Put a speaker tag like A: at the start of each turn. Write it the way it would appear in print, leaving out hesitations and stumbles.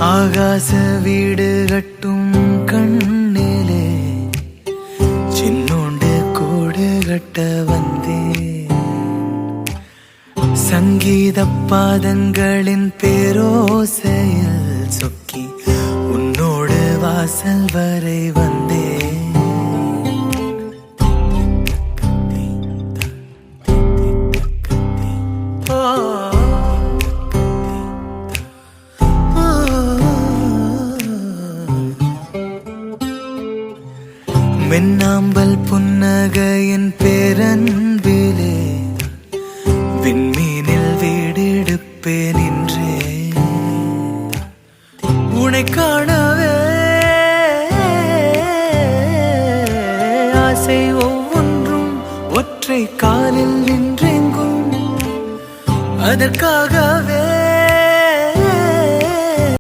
A: ஆகாச வீடு கட்டும் கண்ணிலே சின்னோண்டு கூடு கட்ட வந்தே சங்கீத பாதங்களின் பேரோசையில் சொக்கி உன்னோடு வாசல் வரை வந்தே மின்னாம்பல் புன்னகையின் பேரன்பிலே விண்மீனில் வீடெடுப்பேன் என்றே உனை காணவே ஆசை ஒவ்வொன்றும் ஒற்றை காலில் நின்றெங்கும் அதற்காக